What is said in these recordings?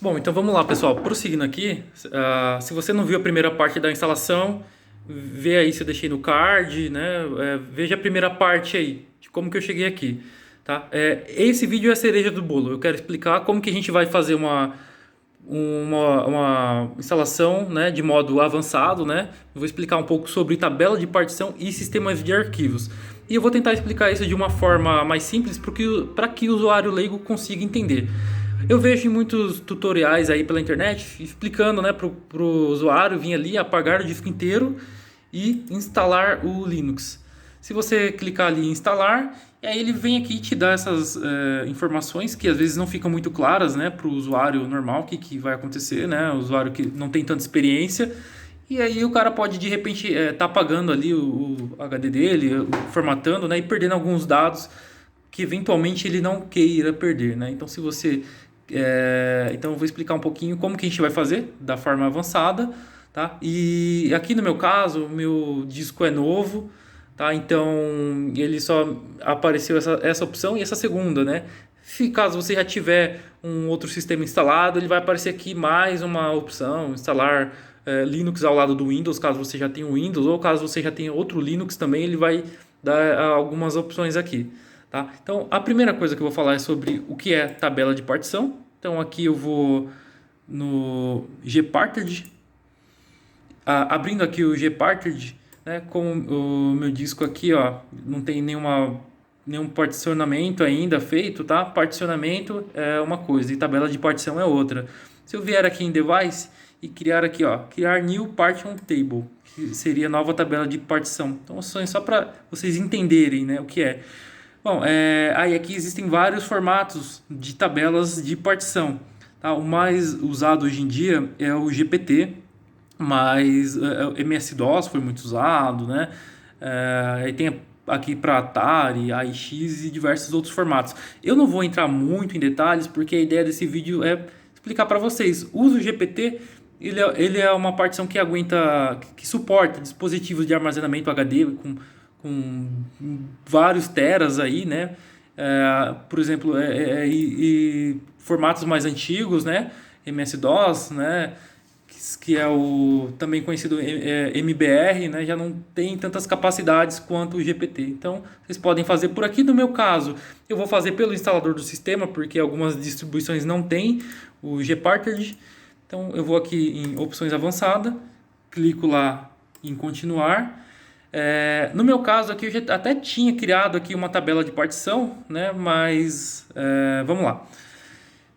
Bom, então vamos lá, pessoal. Prosseguindo aqui, se você não viu a primeira parte da instalação, vê aí se eu deixei no card, né? Veja a primeira parte aí, de como que eu cheguei aqui, tá? Esse vídeo é a cereja do bolo. Eu quero explicar como que a gente vai fazer uma instalação, né, de modo avançado, né? Eu vou explicar um pouco sobre tabela de partição e sistemas de arquivos. E eu vou tentar explicar isso de uma forma mais simples para que o usuário leigo consiga entender. Eu vejo muitos tutoriais aí pela internet explicando, né, pro usuário vir ali, apagar o disco inteiro e instalar o Linux. Se você clicar ali em instalar, e aí ele vem aqui e te dá essas informações que às vezes não ficam muito claras, né, para o usuário normal, o que vai acontecer, né, o usuário que não tem tanta experiência. E aí o cara pode de repente tá apagando ali o HD dele, formatando, né, e perdendo alguns dados que eventualmente ele não queira perder, né? Então se você então eu vou explicar um pouquinho como que a gente vai fazer da forma avançada, tá? E aqui no meu caso, o meu disco é novo, tá? Então ele só apareceu essa opção e essa segunda, né? Se caso você já tiver um outro sistema instalado, ele vai aparecer aqui mais uma opção, instalar Linux ao lado do Windows, caso você já tenha o Windows, ou caso você já tenha outro Linux também, ele vai dar algumas opções aqui. Tá? Então, a primeira coisa que eu vou falar é sobre o que é tabela de partição. Então, aqui eu vou no Gparted, abrindo aqui o Gparted, né, com o meu disco aqui, ó, não tem nenhum particionamento ainda feito, tá? Particionamento é uma coisa e tabela de partição é outra. Se eu vier aqui em Device e criar aqui, ó, criar New Partition Table, que seria a nova tabela de partição. Então, só para vocês entenderem, né, o que é. Bom, aí aqui existem vários formatos de tabelas de partição. Tá? O mais usado hoje em dia é o GPT, mas o MS-DOS foi muito usado, né? Aí tem aqui para Atari, AIX e diversos outros formatos. Eu não vou entrar muito em detalhes porque a ideia desse vídeo é explicar para vocês. Uso o GPT, ele é uma partição que aguenta, que suporta dispositivos de armazenamento HD com vários teras aí, né? Por exemplo, e formatos mais antigos, né? MS-DOS, né? Que é o também conhecido MBR, né? Já não tem tantas capacidades quanto o GPT. Então, vocês podem fazer por aqui. No meu caso, eu vou fazer pelo instalador do sistema, porque algumas distribuições não têm o Gparted. Então, eu vou aqui em opções avançadas, clico lá em continuar. No meu caso aqui eu já até tinha criado aqui uma tabela de partição, né? Mas vamos lá.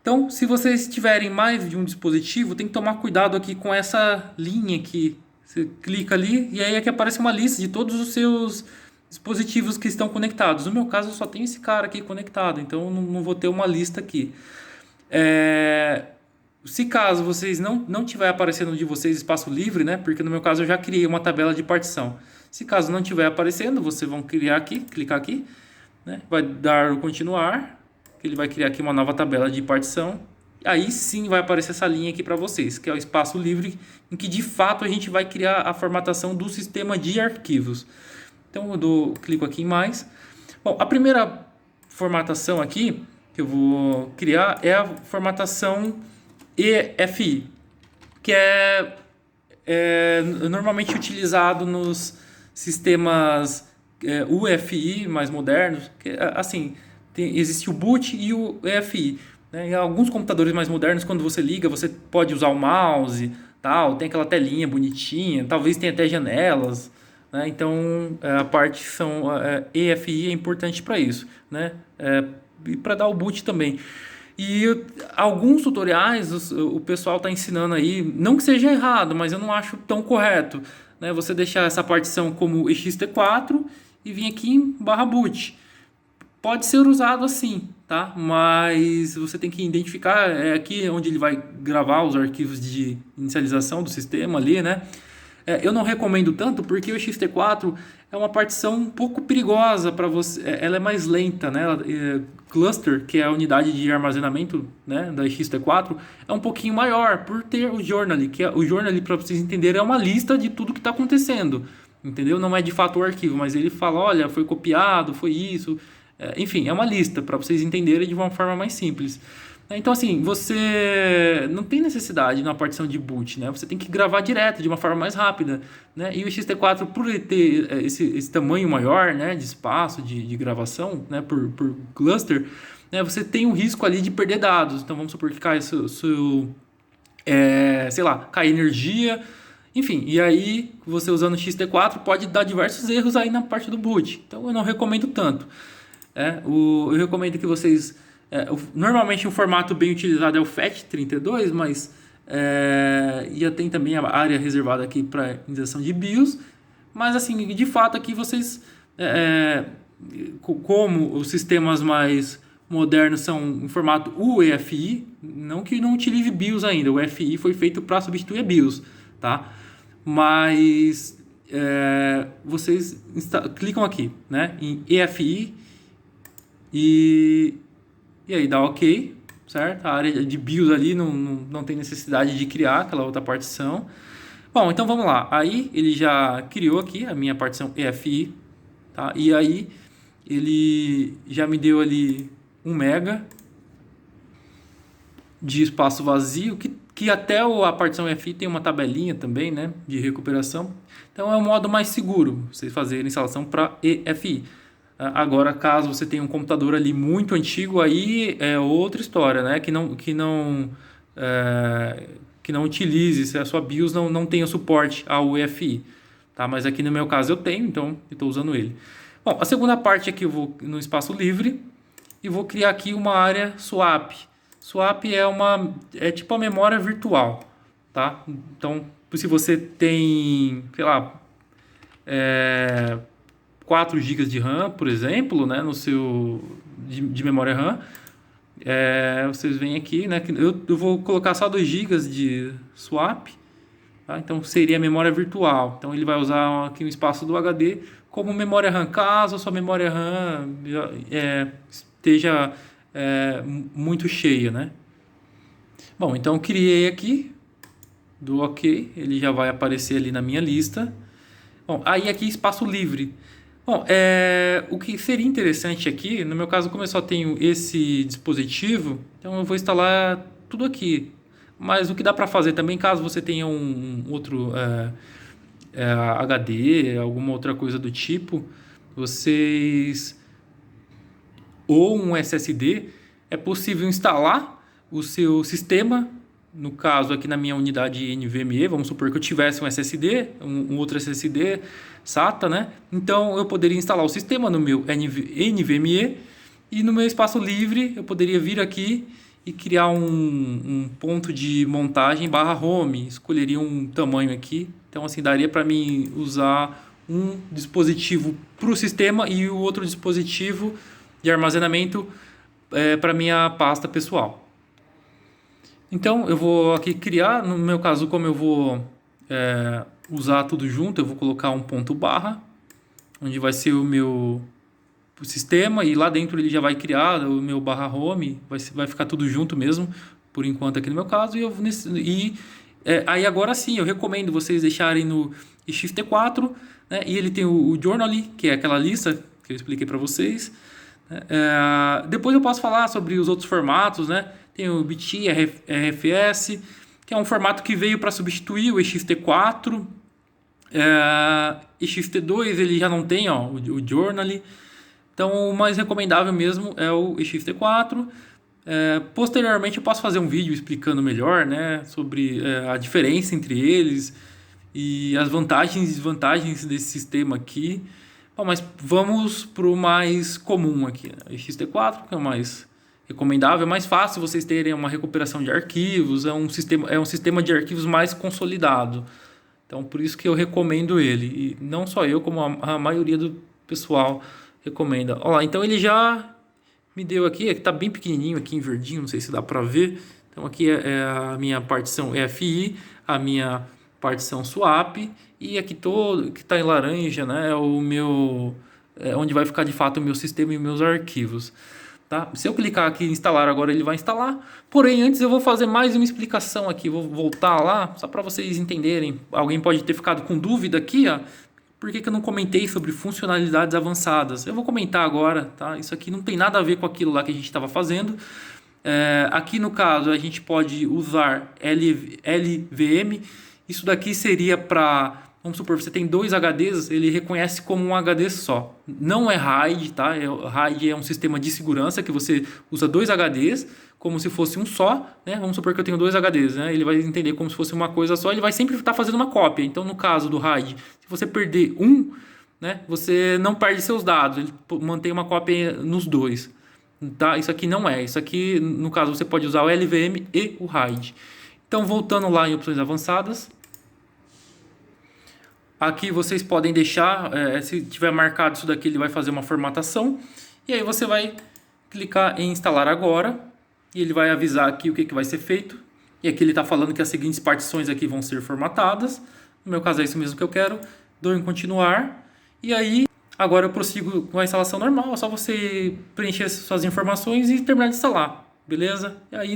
Então, se vocês tiverem mais de um dispositivo, tem que tomar cuidado aqui com essa linha aqui. Você clica ali e aí aqui aparece uma lista de todos os seus dispositivos que estão conectados. No meu caso, eu só tenho esse cara aqui conectado, então eu não vou ter uma lista aqui. Se caso vocês não tiver aparecendo de vocês espaço livre, né? Porque no meu caso eu já criei uma tabela de partição. Se caso não tiver aparecendo, vocês vão criar aqui, clicar aqui, né? Vai dar o continuar, que ele vai criar aqui uma nova tabela de partição. Aí sim vai aparecer essa linha aqui para vocês, que é o espaço livre, em que de fato a gente vai criar a formatação do sistema de arquivos. Então eu clico aqui em mais. Bom, a primeira formatação aqui que eu vou criar é a formatação EFI, que é normalmente utilizado nos sistemas UEFI mais modernos. Assim, existe o boot e o EFI. Né? Em alguns computadores mais modernos, quando você liga, você pode usar o mouse, tal, tem aquela telinha bonitinha, talvez tenha até janelas. Né? Então, a partição EFI é importante para isso. Né? E para dar o boot também. E alguns tutoriais o pessoal está ensinando aí, não que seja errado, mas eu não acho tão correto, né? Você deixar essa partição como ext4 e vir aqui em /boot. Pode ser usado assim, tá? Mas você tem que identificar, aqui onde ele vai gravar os arquivos de inicialização do sistema ali, né? Eu não recomendo tanto porque o ext4 é uma partição um pouco perigosa para você. Ela é mais lenta, né? Cluster, que é a unidade de armazenamento, né, da ext4, é um pouquinho maior por ter o journal, que o journal, para vocês entenderem, é uma lista de tudo que está acontecendo, entendeu? Não é de fato o arquivo, mas ele fala, olha, foi copiado, foi isso, enfim, é uma lista para vocês entenderem de uma forma mais simples. Então, assim, você não tem necessidade na partição de boot, né? Você tem que gravar direto, de uma forma mais rápida, né? E o XT4, por ele ter esse tamanho maior, né, de espaço de gravação, né, por cluster, né, você tem um risco ali de perder dados. Então, vamos supor que cai sei lá, cai energia, enfim. E aí, você usando o XT4 pode dar diversos erros aí na parte do boot. Então, eu não recomendo tanto. Eu recomendo que vocês... normalmente um formato bem utilizado é o FAT32, mas já tem também a área reservada aqui para injeção de BIOS. Mas assim, de fato aqui vocês, como os sistemas mais modernos são em formato UEFI, não que não utilize BIOS ainda, o UEFI foi feito para substituir a BIOS, tá? Mas vocês clicam aqui, né, em EFI e aí dá OK, certo? A área de BIOS ali não tem necessidade de criar aquela outra partição. Bom, então vamos lá. Aí ele já criou aqui a minha partição EFI, tá? E aí ele já me deu ali 1 mega de espaço vazio, que até a partição EFI tem uma tabelinha também, né, de recuperação. Então é um modo mais seguro vocês fazerem instalação para EFI. Agora, caso você tenha um computador ali muito antigo, aí é outra história, né? Que não utilize, se a sua BIOS não tenha suporte ao EFI, tá? Mas aqui no meu caso eu tenho, então eu estou usando ele. Bom, a segunda parte aqui eu vou no espaço livre e vou criar aqui uma área swap. Swap é tipo a memória virtual, tá? Então, se você tem, sei lá, 4 GB de RAM, por exemplo, né, no seu de memória RAM, vocês vêm aqui, né, eu vou colocar só 2 GB de swap, tá? Então seria a memória virtual. Então ele vai usar aqui o espaço do HD como memória RAM, caso a sua memória RAM esteja muito cheia, né? Bom, então eu criei aqui, do OK, ele já vai aparecer ali na minha lista. Bom, aí aqui espaço livre. Bom, o que seria interessante aqui, no meu caso, como eu só tenho esse dispositivo, então eu vou instalar tudo aqui. Mas o que dá para fazer também, caso você tenha um outro HD, alguma outra coisa do tipo, ou um SSD, é possível instalar o seu sistema. No caso aqui na minha unidade NVMe, vamos supor que eu tivesse um SSD, um outro SSD SATA, né? Então eu poderia instalar o sistema no meu NVMe e no meu espaço livre eu poderia vir aqui e criar um ponto de montagem /home, escolheria um tamanho aqui. Então assim daria para mim usar um dispositivo para o sistema e o outro dispositivo de armazenamento para minha pasta pessoal. Então eu vou aqui criar, no meu caso, como eu vou usar tudo junto, eu vou colocar um ponto barra, onde vai ser o meu sistema, e lá dentro ele já vai criar o meu /home, vai ficar tudo junto mesmo, por enquanto aqui no meu caso, aí agora sim, eu recomendo vocês deixarem no XT4, né, e ele tem o Journal, que é aquela lista que eu expliquei para vocês. Depois eu posso falar sobre os outros formatos, né? Tem o BT, RFS, que é um formato que veio para substituir o ext4. ext2 ele já não tem, ó, o Journal. Então o mais recomendável mesmo é o ext4. Posteriormente eu posso fazer um vídeo explicando melhor, né, sobre a diferença entre eles e as vantagens e desvantagens desse sistema aqui. Bom, mas vamos para o mais comum aqui, né? O ext4, que é o mais recomendável, é mais fácil vocês terem uma recuperação de arquivos, é um sistema de arquivos mais consolidado. Então, por isso que eu recomendo ele. E não só eu, como a maioria do pessoal recomenda. Olha lá, então ele já me deu aqui, está bem pequenininho aqui em verdinho, não sei se dá para ver. Então aqui é a minha partição EFI, a minha partição swap, e aqui todo que está em laranja, né, é o meu onde vai ficar de fato o meu sistema e meus arquivos. Tá? Se eu clicar aqui em instalar agora, ele vai instalar. Porém, antes eu vou fazer mais uma explicação aqui. Vou voltar lá, só para vocês entenderem. Alguém pode ter ficado com dúvida aqui, ó. Por que eu não comentei sobre funcionalidades avançadas? Eu vou comentar agora, tá? Isso aqui não tem nada a ver com aquilo lá que a gente estava fazendo. Aqui no caso a gente pode usar LVM. Isso daqui seria para, vamos supor, você tem dois HDs, ele reconhece como um HD só. Não é RAID, tá? RAID é um sistema de segurança que você usa dois HDs como se fosse um só, né? Vamos supor que eu tenho dois HDs, né? Ele vai entender como se fosse uma coisa só, ele vai sempre estar fazendo uma cópia. Então, no caso do RAID, se você perder um, né, você não perde seus dados, ele mantém uma cópia nos dois. Tá? Isso aqui não é. Isso aqui, no caso, você pode usar o LVM e o RAID. Então, voltando lá em opções avançadas, aqui vocês podem deixar, se tiver marcado isso daqui, ele vai fazer uma formatação. E aí você vai clicar em instalar agora. E ele vai avisar aqui o que vai ser feito. E aqui ele está falando que as seguintes partições aqui vão ser formatadas. No meu caso é isso mesmo que eu quero. Dou em continuar. E aí, agora eu prossigo com a instalação normal. É só você preencher suas informações e terminar de instalar. Beleza? E aí